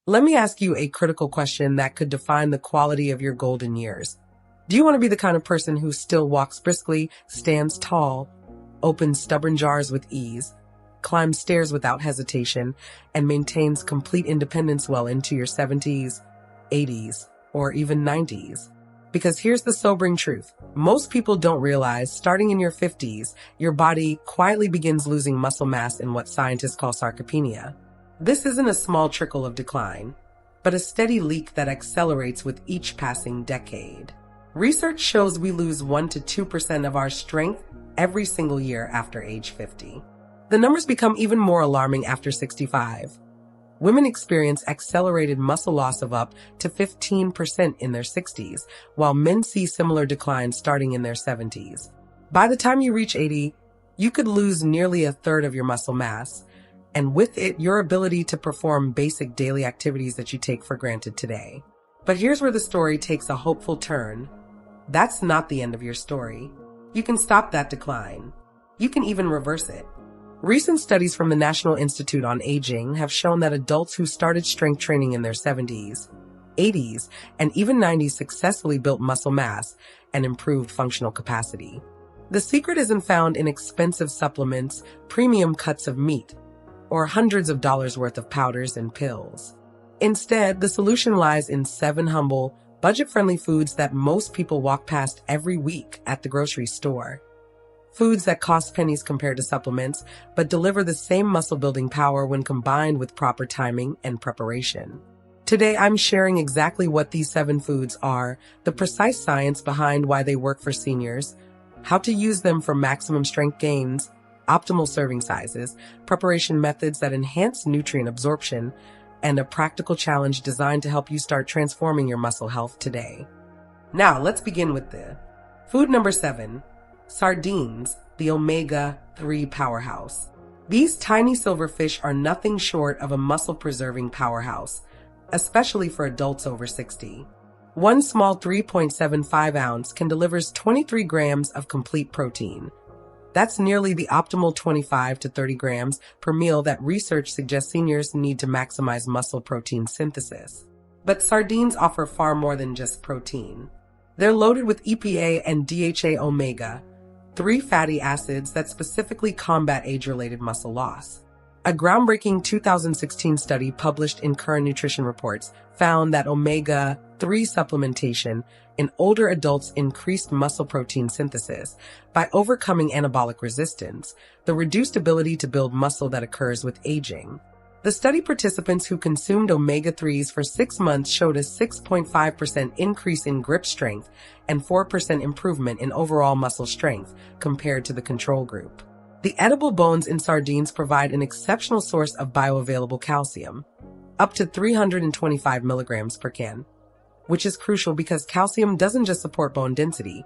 Let me ask you a critical question that could define the quality of your golden years. Do you want to be the kind of person who still walks briskly, stands tall, opens stubborn jars with ease, climbs stairs without hesitation, and maintains complete independence well into your 70s, 80s, or even 90s? Because here's the sobering truth. Most people don't realize, starting in your 50s, your body quietly begins losing muscle mass in what scientists call sarcopenia. This isn't a small trickle of decline, but a steady leak that accelerates with each passing decade. Research shows we lose 1 to 2% of our strength every single year after age 50. The numbers become even more alarming after 65. Women experience accelerated muscle loss of up to 15% in their 60s, while men see similar declines starting in their 70s. By the time you reach 80, you could lose nearly a third of your muscle mass, and with it, your ability to perform basic daily activities that you take for granted today. But here's where the story takes a hopeful turn. That's not the end of your story. You can stop that decline. You can even reverse it. Recent studies from the National Institute on Aging have shown that adults who started strength training in their 70s, 80s, and even 90s successfully built muscle mass and improved functional capacity. The secret isn't found in expensive supplements, premium cuts of meat, or hundreds of dollars worth of powders and pills. Instead, the solution lies in 7 humble, budget-friendly foods that most people walk past every week at the grocery store. Foods that cost pennies compared to supplements, but deliver the same muscle-building power when combined with proper timing and preparation. Today, I'm sharing exactly what these 7 foods are, the precise science behind why they work for seniors, how to use them for maximum strength gains, optimal serving sizes, preparation methods that enhance nutrient absorption, and a practical challenge designed to help you start transforming your muscle health today. Now, let's begin with the food number 7, sardines, the omega-3 powerhouse. These tiny silverfish are nothing short of a muscle-preserving powerhouse, especially for adults over 60. One small 3.75 ounce can deliver 23 grams of complete protein. That's nearly the optimal 25 to 30 grams per meal that research suggests seniors need to maximize muscle protein synthesis. But sardines offer far more than just protein. They're loaded with EPA and DHA omega, 3 fatty acids that specifically combat age-related muscle loss. A groundbreaking 2016 study published in Current Nutrition Reports found that omega-3 supplementation in older adults increased muscle protein synthesis by overcoming anabolic resistance, the reduced ability to build muscle that occurs with aging. The study participants who consumed omega-3s for 6 months showed a 6.5% increase in grip strength and 4% improvement in overall muscle strength compared to the control group. The edible bones in sardines provide an exceptional source of bioavailable calcium, up to 325 milligrams per can, which is crucial because calcium doesn't just support bone density,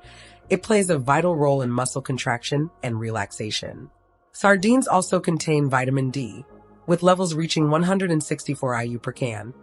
it plays a vital role in muscle contraction and relaxation. Sardines also contain vitamin D, with levels reaching 164 IU per can.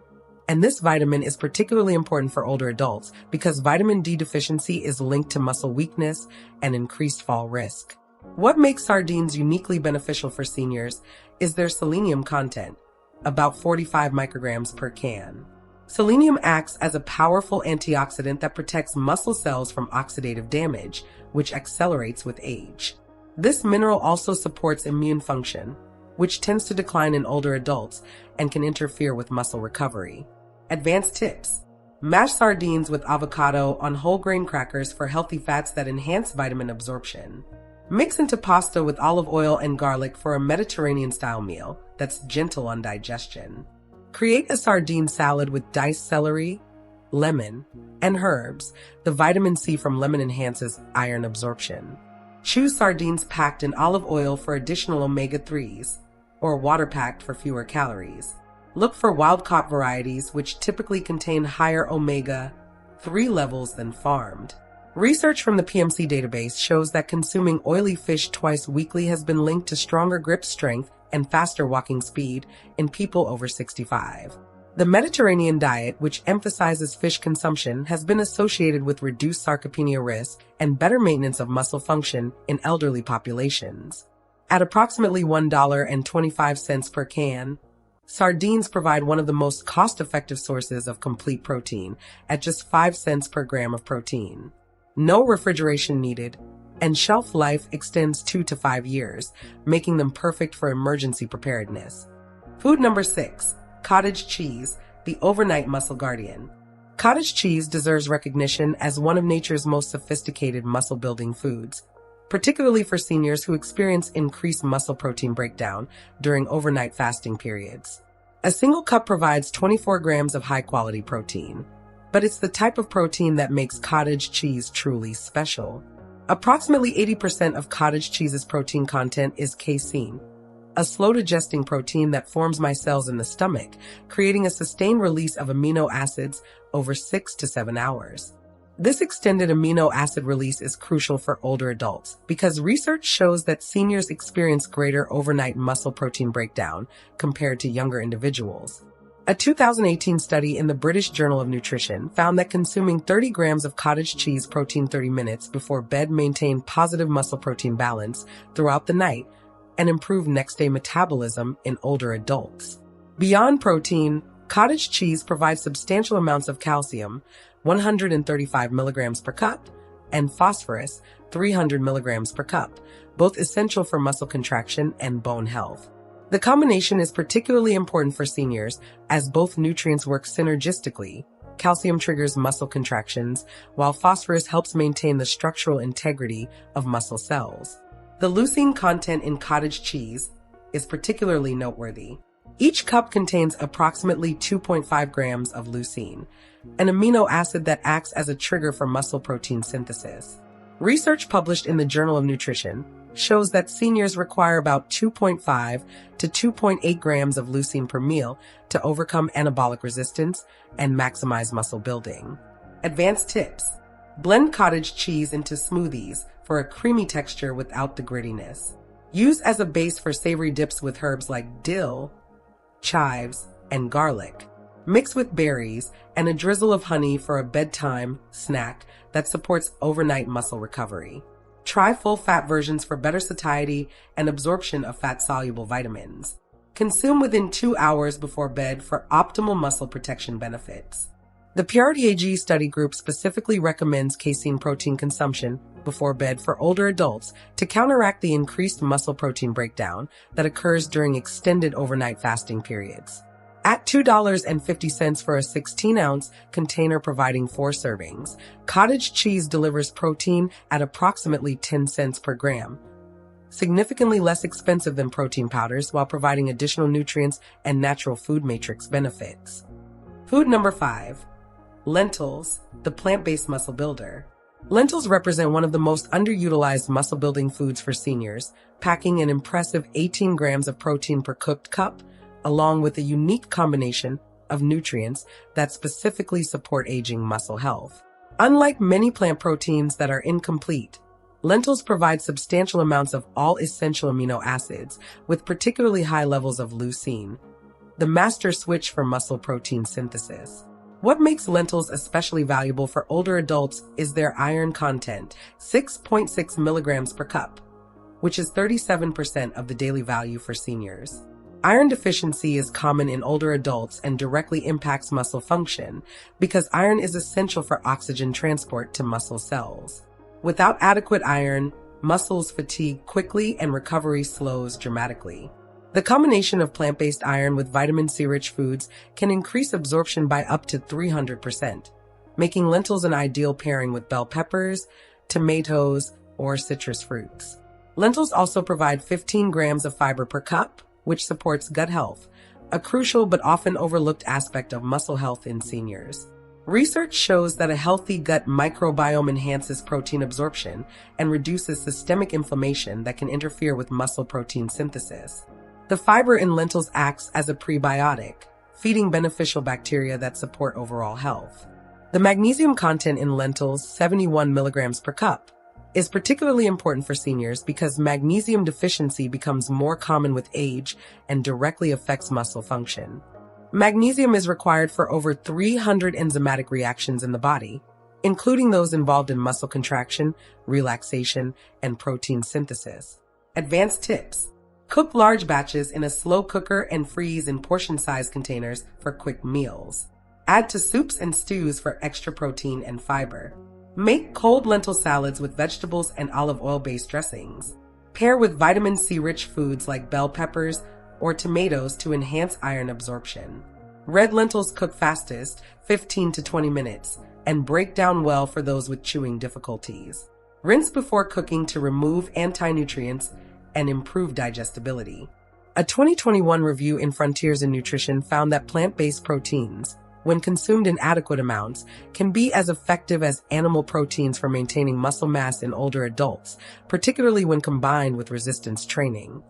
And this vitamin is particularly important for older adults because vitamin D deficiency is linked to muscle weakness and increased fall risk. What makes sardines uniquely beneficial for seniors is their selenium content, about 45 micrograms per can. Selenium acts as a powerful antioxidant that protects muscle cells from oxidative damage, which accelerates with age. This mineral also supports immune function, which tends to decline in older adults and can interfere with muscle recovery. Advanced tips: mash sardines with avocado on whole grain crackers for healthy fats that enhance vitamin absorption. Mix into pasta with olive oil and garlic for a Mediterranean-style meal that's gentle on digestion. Create a sardine salad with diced celery, lemon, and herbs. The vitamin C from lemon enhances iron absorption. Choose sardines packed in olive oil for additional omega-3s, or water-packed for fewer calories. Look for wild-caught varieties, which typically contain higher omega-3 levels than farmed. Research from the PMC database shows that consuming oily fish twice weekly has been linked to stronger grip strength and faster walking speed in people over 65. The Mediterranean diet, which emphasizes fish consumption, has been associated with reduced sarcopenia risk and better maintenance of muscle function in elderly populations. At approximately $1.25 per can, Sardines provide one of the most cost-effective sources of complete protein at just 5 cents per gram of protein. No refrigeration needed, and shelf life extends 2 to 5 years, making them perfect for emergency preparedness. Food number 6, cottage cheese, the overnight muscle guardian. Cottage cheese deserves recognition as one of nature's most sophisticated muscle-building foods, particularly for seniors who experience increased muscle protein breakdown during overnight fasting periods. A single cup provides 24 grams of high-quality protein, but it's the type of protein that makes cottage cheese truly special. Approximately 80% of cottage cheese's protein content is casein, a slow-digesting protein that forms micelles in the stomach, creating a sustained release of amino acids over 6 to 7 hours. This extended amino acid release is crucial for older adults because research shows that seniors experience greater overnight muscle protein breakdown compared to younger individuals. A 2018 study in the British Journal of Nutrition found that consuming 30 grams of cottage cheese protein 30 minutes before bed maintained positive muscle protein balance throughout the night and improved next-day metabolism in older adults. Beyond protein, cottage cheese provides substantial amounts of calcium, 135 milligrams per cup, and phosphorus, 300 milligrams per cup, both essential for muscle contraction and bone health. The combination is particularly important for seniors as both nutrients work synergistically. Calcium triggers muscle contractions, while phosphorus helps maintain the structural integrity of muscle cells. The leucine content in cottage cheese is particularly noteworthy. Each cup contains approximately 2.5 grams of leucine, an amino acid that acts as a trigger for muscle protein synthesis. Research published in the Journal of Nutrition shows that seniors require about 2.5 to 2.8 grams of leucine per meal to overcome anabolic resistance and maximize muscle building. Advanced tips: blend cottage cheese into smoothies for a creamy texture without the grittiness. Use as a base for savory dips with herbs like dill, chives, and garlic. Mix with berries and a drizzle of honey for a bedtime snack that supports overnight muscle recovery. Try full-fat versions for better satiety and absorption of fat-soluble vitamins. Consume within 2 hours before bed for optimal muscle protection benefits. The Purity AG study group specifically recommends casein protein consumption before bed for older adults to counteract the increased muscle protein breakdown that occurs during extended overnight fasting periods. At $2.50 for a 16-ounce container providing 4 servings, cottage cheese delivers protein at approximately 10 cents per gram, significantly less expensive than protein powders while providing additional nutrients and natural food matrix benefits. Food number 5, lentils, the plant-based muscle builder. Lentils represent one of the most underutilized muscle-building foods for seniors, packing an impressive 18 grams of protein per cooked cup, along with a unique combination of nutrients that specifically support aging muscle health. Unlike many plant proteins that are incomplete, lentils provide substantial amounts of all essential amino acids, with particularly high levels of leucine, the master switch for muscle protein synthesis. What makes lentils especially valuable for older adults is their iron content, 6.6 milligrams per cup, which is 37% of the daily value for seniors. Iron deficiency is common in older adults and directly impacts muscle function because iron is essential for oxygen transport to muscle cells. Without adequate iron, muscles fatigue quickly and recovery slows dramatically. The combination of plant-based iron with vitamin C-rich foods can increase absorption by up to 300%, making lentils an ideal pairing with bell peppers, tomatoes, or citrus fruits. Lentils also provide 15 grams of fiber per cup, which supports gut health, a crucial but often overlooked aspect of muscle health in seniors. Research shows that a healthy gut microbiome enhances protein absorption and reduces systemic inflammation that can interfere with muscle protein synthesis. The fiber in lentils acts as a prebiotic, feeding beneficial bacteria that support overall health. The magnesium content in lentils, 71 milligrams per cup, is particularly important for seniors because magnesium deficiency becomes more common with age and directly affects muscle function. Magnesium is required for over 300 enzymatic reactions in the body, including those involved in muscle contraction, relaxation, and protein synthesis. Advanced tips: Cook large batches in a slow cooker and freeze in portion-sized containers for quick meals. Add to soups and stews for extra protein and fiber. Make cold lentil salads with vegetables and olive oil-based dressings. Pair with vitamin C-rich foods like bell peppers or tomatoes to enhance iron absorption. Red lentils cook fastest, 15 to 20 minutes, and break down well for those with chewing difficulties. Rinse before cooking to remove anti-nutrients and improve digestibility. A 2021 review in Frontiers in Nutrition found that plant-based proteins, when consumed in adequate amounts, can be as effective as animal proteins for maintaining muscle mass in older adults, particularly when combined with resistance training.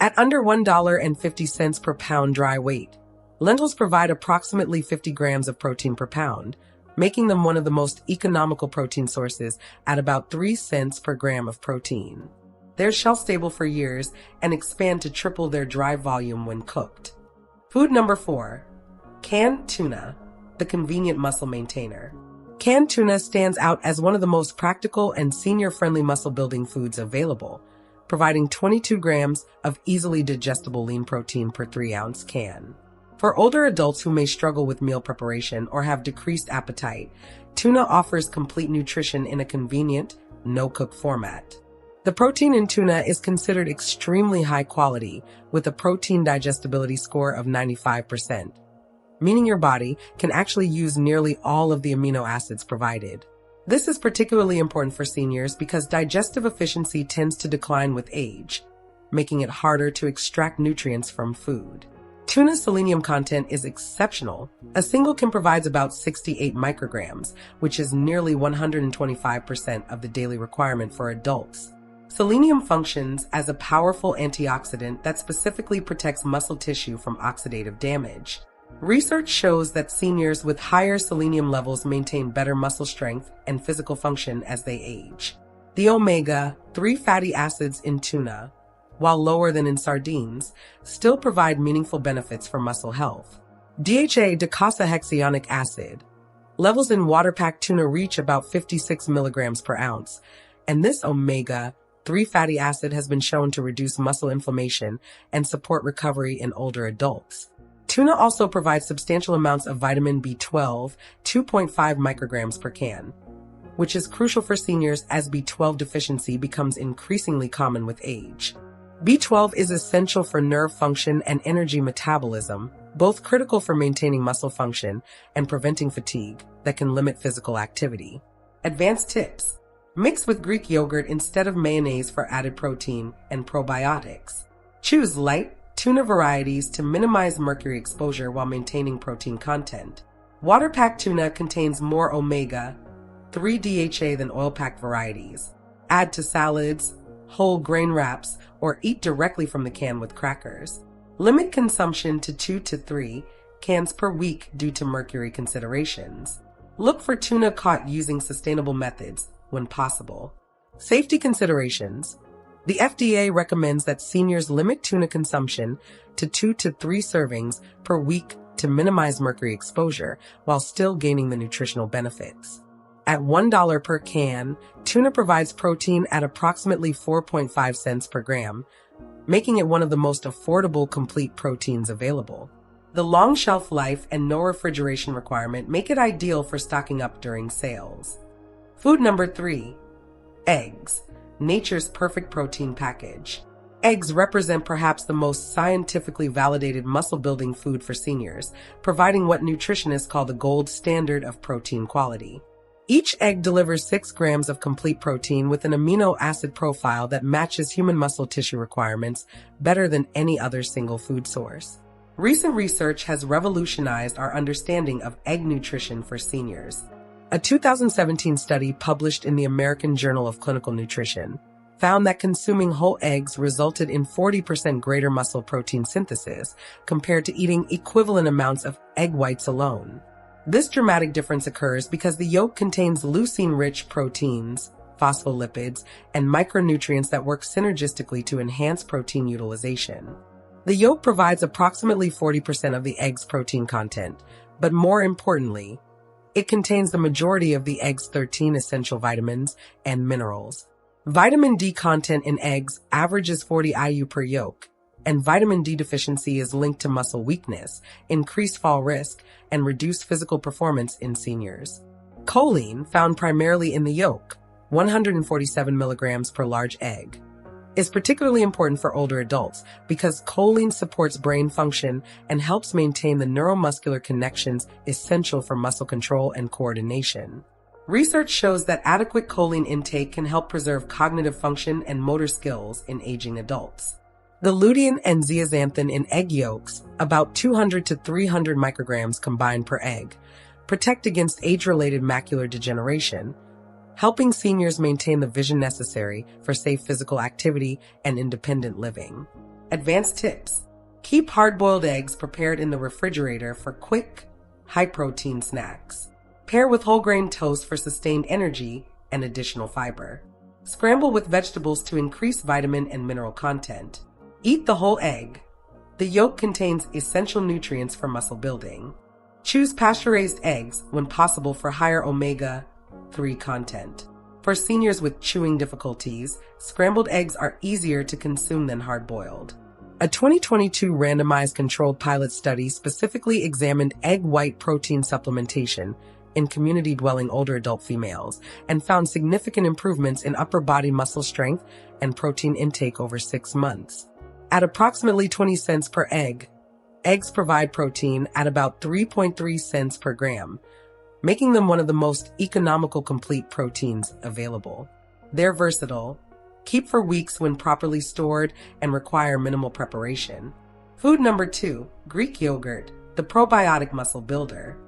At under $1.50 per pound dry weight, lentils provide approximately 50 grams of protein per pound, making them one of the most economical protein sources at about 3 cents per gram of protein. They're shelf-stable for years and expand to triple their dry volume when cooked. Food number 4. Canned tuna, the convenient muscle maintainer. Canned tuna stands out as one of the most practical and senior-friendly muscle-building foods available, providing 22 grams of easily digestible lean protein per 3-ounce can. For older adults who may struggle with meal preparation or have decreased appetite, tuna offers complete nutrition in a convenient, no-cook format. The protein in tuna is considered extremely high quality, with a protein digestibility score of 95%, meaning your body can actually use nearly all of the amino acids provided. This is particularly important for seniors because digestive efficiency tends to decline with age, making it harder to extract nutrients from food. Tuna's selenium content is exceptional. A single can provide about 68 micrograms, which is nearly 125% of the daily requirement for adults. Selenium functions as a powerful antioxidant that specifically protects muscle tissue from oxidative damage. Research shows that seniors with higher selenium levels maintain better muscle strength and physical function as they age. The omega-3 fatty acids in tuna, while lower than in sardines, still provide meaningful benefits for muscle health. DHA docosahexaenoic acid levels in water-packed tuna reach about 56 milligrams per ounce, and this omega-3 fatty acid has been shown to reduce muscle inflammation and support recovery in older adults. Tuna also provides substantial amounts of vitamin B12, 2.5 micrograms per can, which is crucial for seniors as B12 deficiency becomes increasingly common with age. B12 is essential for nerve function and energy metabolism, both critical for maintaining muscle function and preventing fatigue that can limit physical activity. Advanced tips: mix with Greek yogurt instead of mayonnaise for added protein and probiotics. Choose light tuna varieties to minimize mercury exposure while maintaining protein content. Water-packed tuna contains more omega-3 DHA than oil-packed varieties. Add to salads, whole grain wraps, or eat directly from the can with crackers. Limit consumption to 2 to 3 cans per week due to mercury considerations. Look for tuna caught using sustainable methods when possible. Safety considerations. The FDA recommends that seniors limit tuna consumption to 2 to 3 servings per week to minimize mercury exposure while still gaining the nutritional benefits. At $1 per can, tuna provides protein at approximately 4.5 cents per gram, making it one of the most affordable complete proteins available. The long shelf life and no refrigeration requirement make it ideal for stocking up during sales. Food number 3. Eggs, nature's perfect protein package. Eggs represent perhaps the most scientifically validated muscle-building food for seniors, providing what nutritionists call the gold standard of protein quality. Each egg delivers 6 grams of complete protein with an amino acid profile that matches human muscle tissue requirements better than any other single food source. Recent research has revolutionized our understanding of egg nutrition for seniors. A 2017 study published in the American Journal of Clinical Nutrition found that consuming whole eggs resulted in 40% greater muscle protein synthesis compared to eating equivalent amounts of egg whites alone. This dramatic difference occurs because the yolk contains leucine-rich proteins, phospholipids, and micronutrients that work synergistically to enhance protein utilization. The yolk provides approximately 40% of the egg's protein content, but more importantly, it contains the majority of the egg's 13 essential vitamins and minerals. Vitamin D content in eggs averages 40 IU per yolk, and vitamin D deficiency is linked to muscle weakness, increased fall risk, and reduced physical performance in seniors. Choline, found primarily in the yolk, 147 milligrams per large egg, is particularly important for older adults because choline supports brain function and helps maintain the neuromuscular connections essential for muscle control and coordination. Research shows that adequate choline intake can help preserve cognitive function and motor skills in aging adults. The lutein and zeaxanthin in egg yolks, about 200 to 300 micrograms combined per egg, protect against age-related macular degeneration, helping seniors maintain the vision necessary for safe physical activity and independent living. Advanced tips. Keep hard-boiled eggs prepared in the refrigerator for quick, high-protein snacks. Pair with whole-grain toast for sustained energy and additional fiber. Scramble with vegetables to increase vitamin and mineral content. Eat the whole egg. The yolk contains essential nutrients for muscle building. Choose pasture-raised eggs when possible for higher omega-3 content. For seniors with chewing difficulties, scrambled eggs are easier to consume than hard-boiled. A 2022 randomized controlled pilot study specifically examined egg white protein supplementation in community-dwelling older adult females and found significant improvements in upper body muscle strength and protein intake over 6 months. At approximately 20 cents per egg, eggs provide protein at about 3.3 cents per gram, making them one of the most economical complete proteins available. They're versatile, keep for weeks when properly stored, and require minimal preparation. Food number 2, Greek yogurt, the probiotic muscle builder.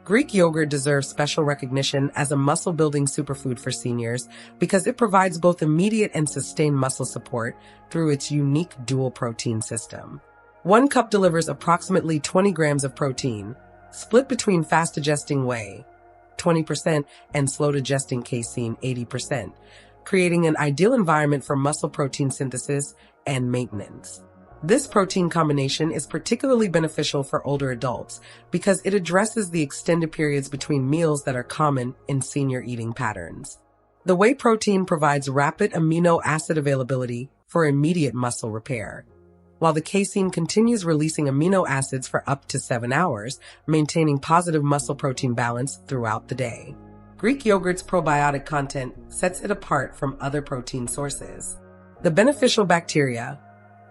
Greek yogurt deserves special recognition as a muscle-building superfood for seniors because it provides both immediate and sustained muscle support through its unique dual protein system. 1 cup delivers approximately 20 grams of protein, split between fast-digesting whey, 20%, and slow-digesting casein, 80%, creating an ideal environment for muscle protein synthesis and maintenance. This protein combination is particularly beneficial for older adults because it addresses the extended periods between meals that are common in senior eating patterns. The whey protein provides rapid amino acid availability for immediate muscle repair, while the casein continues releasing amino acids for up to 7 hours, maintaining positive muscle protein balance throughout the day. Greek yogurt's probiotic content sets it apart from other protein sources. The beneficial bacteria,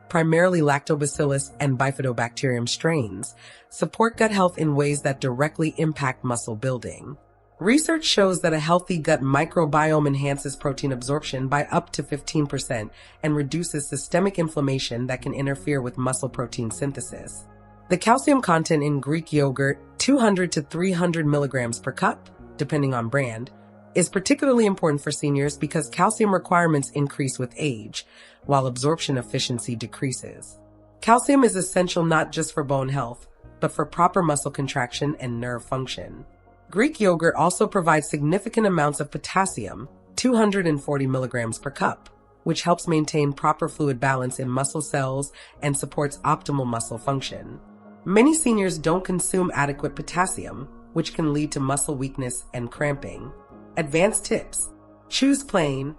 primarily lactobacillus and bifidobacterium strains, support gut health in ways that directly impact muscle building. Research shows that a healthy gut microbiome enhances protein absorption by up to 15% and reduces systemic inflammation that can interfere with muscle protein synthesis. The calcium content in Greek yogurt, 200 to 300 milligrams per cup, depending on brand, is particularly important for seniors because calcium requirements increase with age, while absorption efficiency decreases. Calcium is essential not just for bone health, but for proper muscle contraction and nerve function. Greek yogurt also provides significant amounts of potassium, 240 milligrams per cup, which helps maintain proper fluid balance in muscle cells and supports optimal muscle function. Many seniors don't consume adequate potassium, which can lead to muscle weakness and cramping. Advanced tips. Choose plain,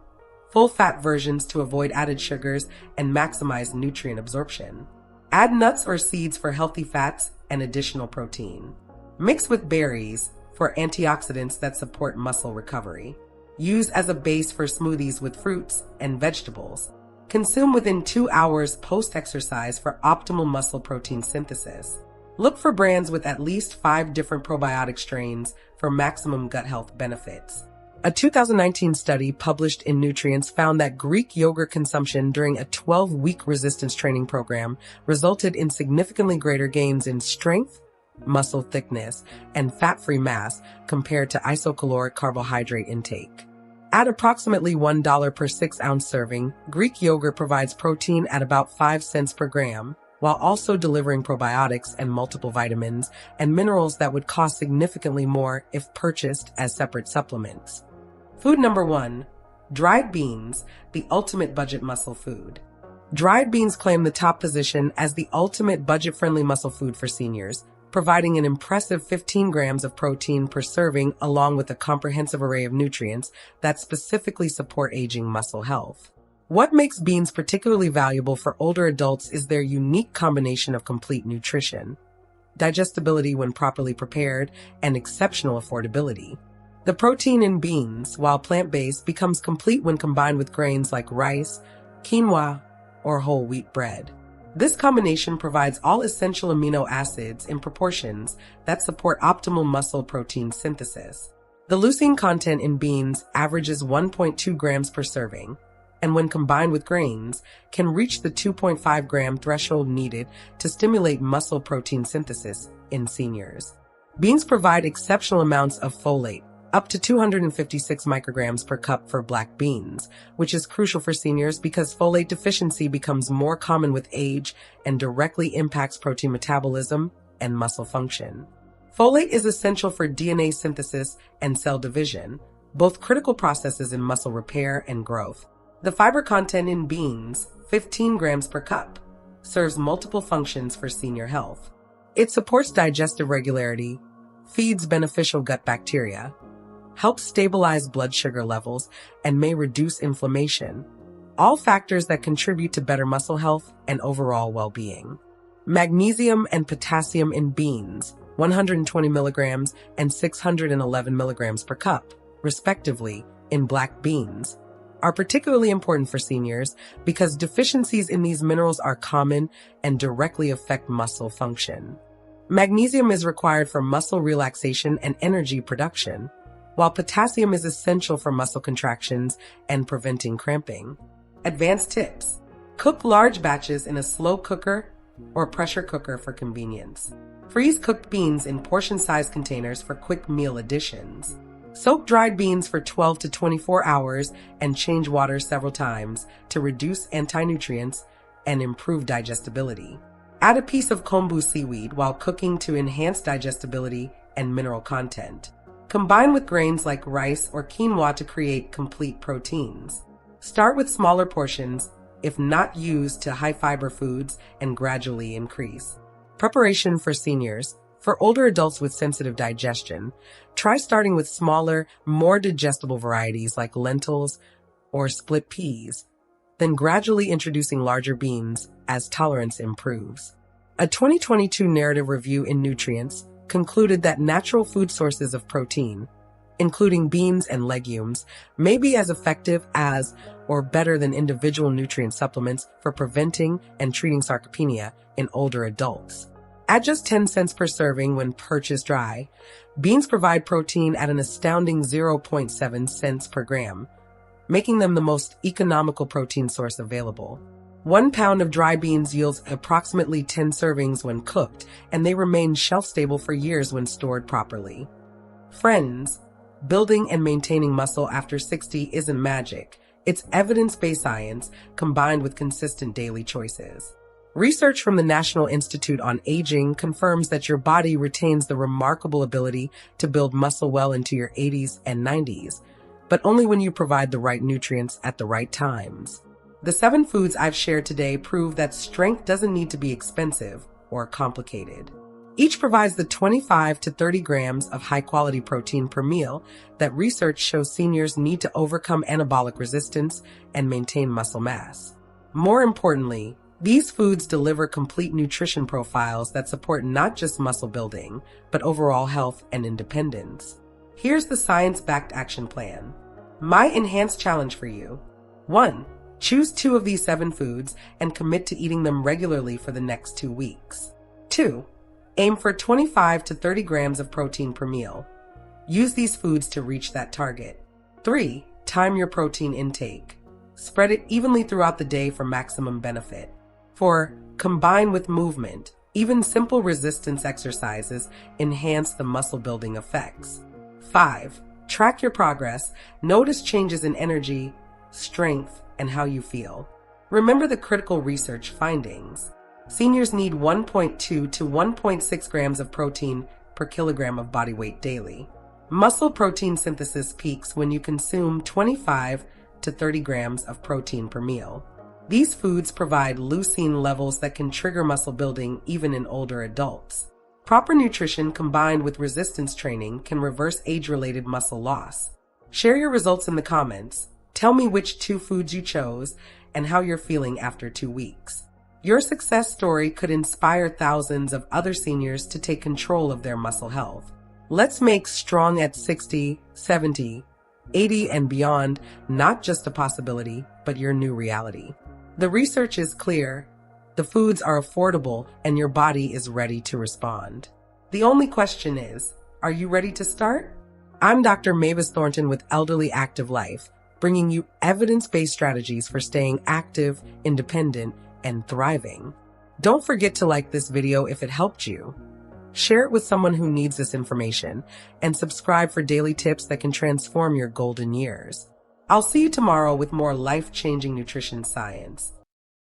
full-fat versions to avoid added sugars and maximize nutrient absorption. Add nuts or seeds for healthy fats and additional protein. Mix with berries for antioxidants that support muscle recovery. Use as a base for smoothies with fruits and vegetables. Consume within 2 hours post-exercise for optimal muscle protein synthesis. Look for brands with at least 5 different probiotic strains for maximum gut health benefits. A 2019 study published in Nutrients found that Greek yogurt consumption during a 12-week resistance training program resulted in significantly greater gains in strength, muscle thickness, and fat-free mass compared to isocaloric carbohydrate intake. At approximately $1 per 6-ounce serving, Greek yogurt provides protein at about 5 cents per gram, while also delivering probiotics and multiple vitamins and minerals that would cost significantly more if purchased as separate supplements. Food number 1, dried beans, the ultimate budget muscle food. Dried beans claim the top position as the ultimate budget-friendly muscle food for seniors, providing an impressive 15 grams of protein per serving along with a comprehensive array of nutrients that specifically support aging muscle health. What makes beans particularly valuable for older adults is their unique combination of complete nutrition, digestibility when properly prepared, and exceptional affordability. The protein in beans, while plant-based, becomes complete when combined with grains like rice, quinoa, or whole wheat bread. This combination provides all essential amino acids in proportions that support optimal muscle protein synthesis. The leucine content in beans averages 1.2 grams per serving, and when combined with grains, can reach the 2.5 gram threshold needed to stimulate muscle protein synthesis in seniors. Beans provide exceptional amounts of folate, up to 256 micrograms per cup for black beans, which is crucial for seniors because folate deficiency becomes more common with age and directly impacts protein metabolism and muscle function. Folate is essential for DNA synthesis and cell division, both critical processes in muscle repair and growth. The fiber content in beans, 15 grams per cup, serves multiple functions for senior health. It supports digestive regularity, feeds beneficial gut bacteria, helps stabilize blood sugar levels, and may reduce inflammation, all factors that contribute to better muscle health and overall well-being. Magnesium and potassium in beans, 120 milligrams and 611 milligrams per cup, respectively, in black beans, are particularly important for seniors because deficiencies in these minerals are common and directly affect muscle function. Magnesium is required for muscle relaxation and energy production, while potassium is essential for muscle contractions and preventing cramping. Advanced tips: cook large batches in a slow cooker or pressure cooker for convenience. Freeze cooked beans in portion-sized containers for quick meal additions. Soak dried beans for 12 to 24 hours and change water several times to reduce anti-nutrients and improve digestibility. Add a piece of kombu seaweed while cooking to enhance digestibility and mineral content. Combine with grains like rice or quinoa to create complete proteins. Start with smaller portions, if not used to high-fiber foods, and gradually increase. Preparation for seniors. For older adults with sensitive digestion, try starting with smaller, more digestible varieties like lentils or split peas, then gradually introducing larger beans as tolerance improves. A 2022 narrative review in Nutrients concluded that natural food sources of protein, including beans and legumes, may be as effective as or better than individual nutrient supplements for preventing and treating sarcopenia in older adults. At just 10 cents per serving when purchased dry, beans provide protein at an astounding 0.7 cents per gram, making them the most economical protein source available. 1 pound of dry beans yields approximately 10 servings when cooked, and they remain shelf-stable for years when stored properly. Friends, building and maintaining muscle after 60 isn't magic. It's evidence-based science combined with consistent daily choices. Research from the National Institute on Aging confirms that your body retains the remarkable ability to build muscle well into your 80s and 90s, but only when you provide the right nutrients at the right times. The 7 foods I've shared today prove that strength doesn't need to be expensive or complicated. Each provides the 25 to 30 grams of high-quality protein per meal that research shows seniors need to overcome anabolic resistance and maintain muscle mass. More importantly, these foods deliver complete nutrition profiles that support not just muscle building, but overall health and independence. Here's the science-backed action plan. My enhanced challenge for you. 1. Choose 2 of these 7 foods and commit to eating them regularly for the next 2 weeks. 2. Aim for 25 to 30 grams of protein per meal. Use these foods to reach that target. 3. Time your protein intake. Spread it evenly throughout the day for maximum benefit. 4. Combine with movement. Even simple resistance exercises enhance the muscle building effects. 5. Track your progress. Notice changes in energy, strength, and how you feel. Remember the critical research findings. Seniors need 1.2 to 1.6 grams of protein per kilogram of body weight daily. Muscle protein synthesis peaks when you consume 25 to 30 grams of protein per meal. These foods provide leucine levels that can trigger muscle building even in older adults. Proper nutrition combined with resistance training can reverse age-related muscle loss. Share your results in the comments. Tell me which 2 foods you chose and how you're feeling after 2 weeks. Your success story could inspire thousands of other seniors to take control of their muscle health. Let's make strong at 60, 70, 80, and beyond not just a possibility, but your new reality. The research is clear. The foods are affordable, and your body is ready to respond. The only question is, are you ready to start? I'm Dr. Mavis Thornton with Elderly Active Life, bringing you evidence-based strategies for staying active, independent, and thriving. Don't forget to like this video if it helped you. Share it with someone who needs this information, and subscribe for daily tips that can transform your golden years. I'll see you tomorrow with more life-changing nutrition science.